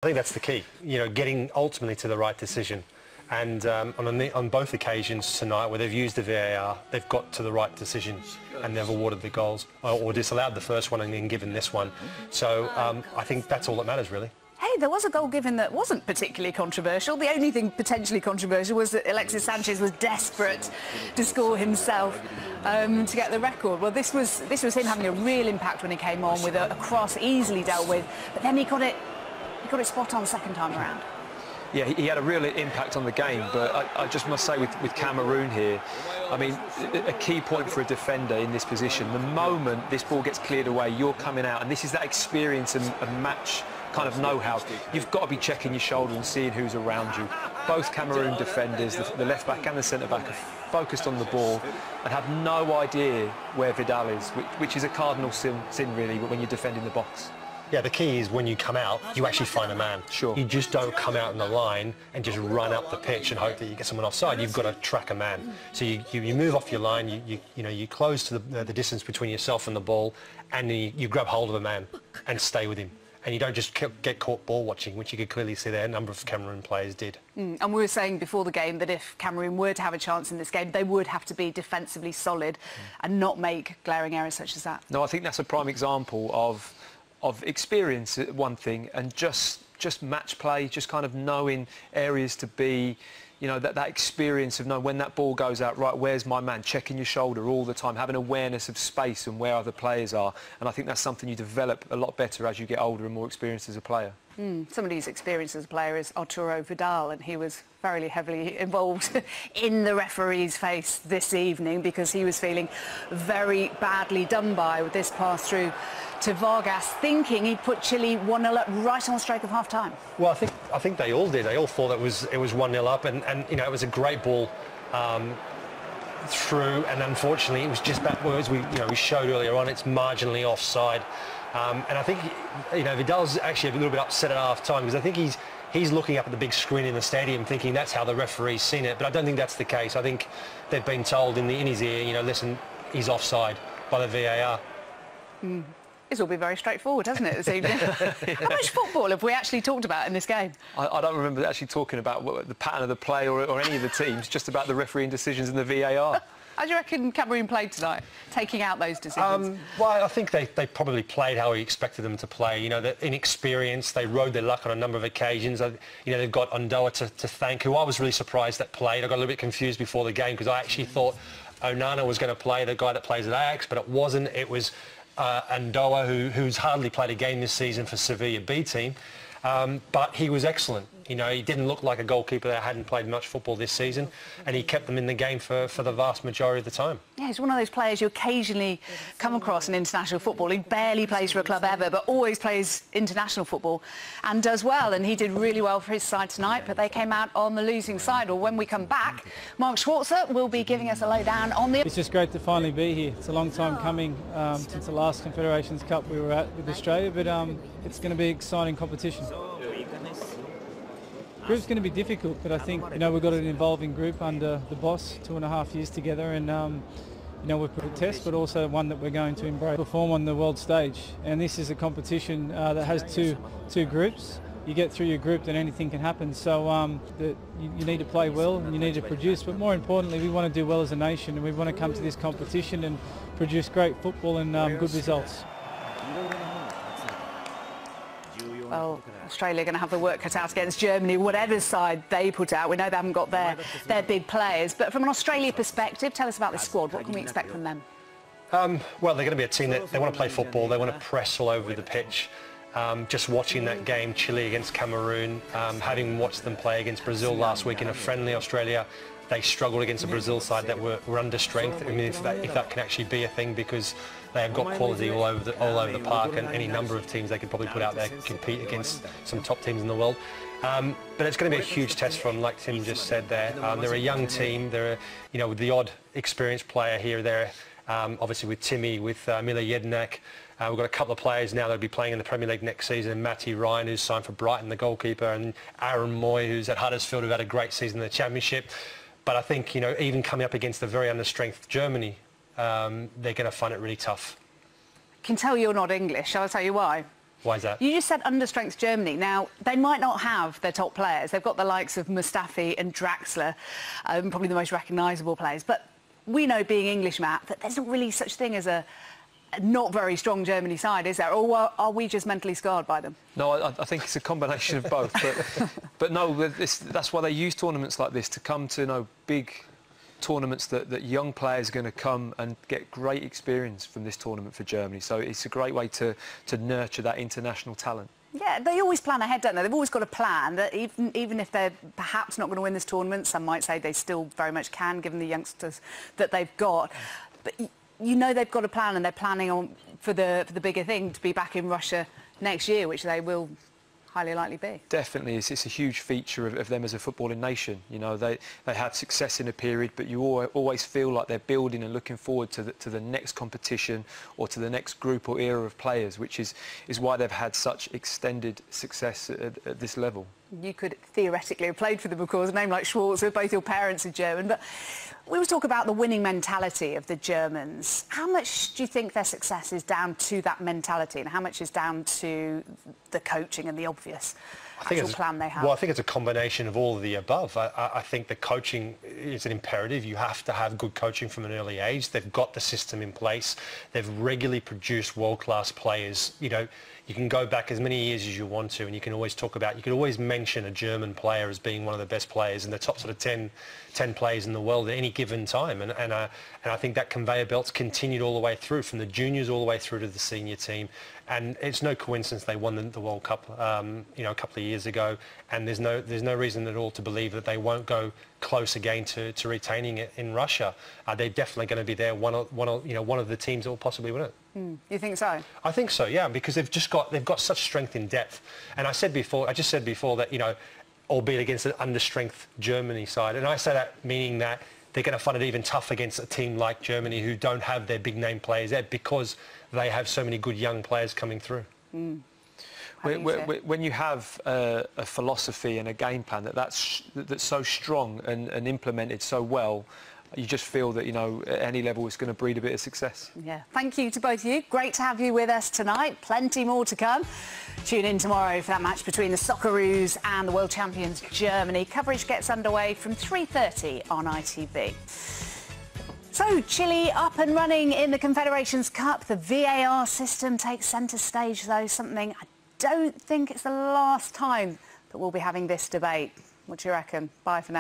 I think that's the key, getting ultimately to the right decision. And on both occasions tonight where they've used the VAR, they've got to the right decision and they've awarded the goals, or disallowed the first one and then given this one. So I think that's all that matters, really. Hey, there was a goal given that wasn't particularly controversial. The only thing potentially controversial was that Alexis Sanchez was desperate to score himself to get the record. Well, this was him having a real impact when he came on with a cross easily dealt with, but then he got it spot on second time around. Yeah, he had a real impact on the game, but I just must say with Cameroon here, I mean, a key point for a defender in this position, the moment this ball gets cleared away, you're coming out, and this is that experience and match kind of know-how. You've got to be checking your shoulder and seeing who's around you. Both Cameroon defenders, the left-back and the centre-back, are focused on the ball and have no idea where Vidal is, which is a cardinal sin really when you're defending the box. Yeah, the key is when you come out, you actually find a man. Sure. You just don't come out in the line and just run up the pitch and hope that you get someone offside. You've got to track a man. So you move off your line, you close to the distance between yourself and the ball, and you grab hold of a man and stay with him. And you don't just get caught ball watching, which you could clearly see there. A number of Cameroon players did. And we were saying before the game that if Cameroon were to have a chance in this game, they would have to be defensively solid and not make glaring errors such as that. No, I think that's a prime example of experience, one thing, and just match play, just kind of knowing areas to be, that experience of knowing when that ball goes out, right, where's my man, checking your shoulder all the time, having awareness of space and where other players are. And I think that's something you develop a lot better as you get older and more experienced as a player. Somebody who's experienced as a player is Arturo Vidal, and he was very heavily involved in the referee's face this evening because he was feeling very badly done by with this pass through to Vargas, thinking he'd put Chile 1-0 up right on the stroke of half-time. Well, I think they all did. They all thought it was 1-0 up, and it was a great ball through, and unfortunately it was just back, as we showed earlier on, it's marginally offside. And I think Vidal's actually a little bit upset at half-time because I think he's looking up at the big screen in the stadium thinking that's how the referee's seen it, but I don't think that's the case. I think they've been told in his ear, listen, he's offside by the VAR. It's all been very straightforward, hasn't it, this evening? How much football have we actually talked about in this game? I don't remember actually talking about the pattern of the play or any of the teams, just about the refereeing decisions in the VAR. How do you reckon Cameroon played tonight, taking out those decisions? Well, I think they probably played how we expected them to play. They're inexperienced. They rode their luck on a number of occasions. They've got Ondoa to thank, who I was really surprised that played. I got a little bit confused before the game because I actually thought Onana was going to play, the guy that plays at Ajax, but it wasn't. It was Ondoa, who's hardly played a game this season for Sevilla B team, but he was excellent. He didn't look like a goalkeeper that hadn't played much football this season, and he kept them in the game for the vast majority of the time. Yeah, he's one of those players you occasionally come across in international football. He barely plays for a club ever, but always plays international football and does well, and he did really well for his side tonight, but they came out on the losing side. Well, when we come back, Mark Schwarzer will be giving us a lowdown on the... It's just great to finally be here. It's a long time coming since the last Confederations Cup we were at with Australia, but it's going to be exciting competition. Group's going to be difficult, but I think we've got an evolving group under the boss, 2.5 years together, and we've put a test, but also one that we're going to embrace, perform on the world stage. And this is a competition that has two groups. You get through your group, then anything can happen. So you need to play well and you need to produce, but more importantly, we want to do well as a nation, and we want to come to this competition and produce great football and good results. Well, Australia are going to have the work cut out against Germany, whatever side they put out. We know they haven't got their big players. But from an Australia perspective, tell us about this squad. What can we expect from them? Well, they're going to be a team that they want to play football. They want to press all over the pitch. Just watching that game, Chile against Cameroon, having watched them play against Brazil last week in a friendly Australia, they struggled against a Brazil side that were under strength. I mean, if that can actually be a thing, because they have got quality all over the park, and any number of teams they could probably put out there compete against some top teams in the world. But it's going to be a huge test for them, like Tim just said there. They're a young team. They're with the odd experienced player here or there. Obviously with Timmy, with Mila Jednak. We've got a couple of players now that'll be playing in the Premier League next season. Matty Ryan, who's signed for Brighton, the goalkeeper, and Aaron Moy, who's at Huddersfield, who had a great season in the Championship. But I think, even coming up against the very under-strength Germany, they're going to find it really tough. I can tell you're not English. Shall I tell you why? Why is that? You just said understrength Germany. Now, they might not have their top players. They've got the likes of Mustafi and Draxler, probably the most recognisable players. But we know, being English, Matt, that there's not really such thing as a not very strong Germany side, is there? Or are we just mentally scarred by them? No, I think it's a combination of both. But no, that's why they use tournaments like this, to come to big tournaments that young players are going to come and get great experience from this tournament for Germany. So it's a great way to nurture that international talent. Yeah, they always plan ahead, don't they? They've always got a plan that even if they're perhaps not going to win this tournament, some might say they still very much can, given the youngsters that they've got. But you know they've got a plan, and they're planning on for the bigger thing, to be back in Russia next year, which they will highly likely be. Definitely, it's a huge feature of them as a footballing nation. You know, they had success in a period, but you always feel like they're building and looking forward to the next competition, or to the next group or era of players, which is why they've had such extended success at this level. You could theoretically have played for them, of course, a name like Schwarzer. Both your parents are German, but we always talk about the winning mentality of the Germans. How much do you think their success is down to that mentality, and how much is down to the coaching and the obvious actual plan they have? Well, I think it's a combination of all of the above. I think the coaching is an imperative. You have to have good coaching from an early age. They've got the system in place. They've regularly produced world-class players. You know, you can go back as many years as you want to, and you can always mention a German player as being one of the best players in the top sort of 10 players in the world at any given time. And I think that conveyor belt's continued all the way through, from the juniors all the way through to the senior team. And it's no coincidence they won the World Cup, you know, a couple of years ago. And there's no reason at all to believe that they won't go close again to retaining it in Russia. They're definitely going to be there, one of the teams that will possibly win it. You think so? I think so, yeah, because they've got such strength in depth. And I just said before that, you know, albeit against an understrength Germany side, and I say that meaning that they're going to find it even tough against a team like Germany, who don't have their big name players there, because they have so many good young players coming through. When you have a philosophy and a game plan that's so strong and implemented so well, you just feel that, you know, at any level it's going to breed a bit of success. Yeah, thank you to both of you. Great to have you with us tonight. Plenty more to come. Tune in tomorrow for that match between the Socceroos and the world champions Germany. Coverage gets underway from 3:30 on ITV. So, Chile up and running in the Confederations Cup. The VAR system takes centre stage, though, something I don't think it's the last time that we'll be having this debate. What do you reckon? Bye for now.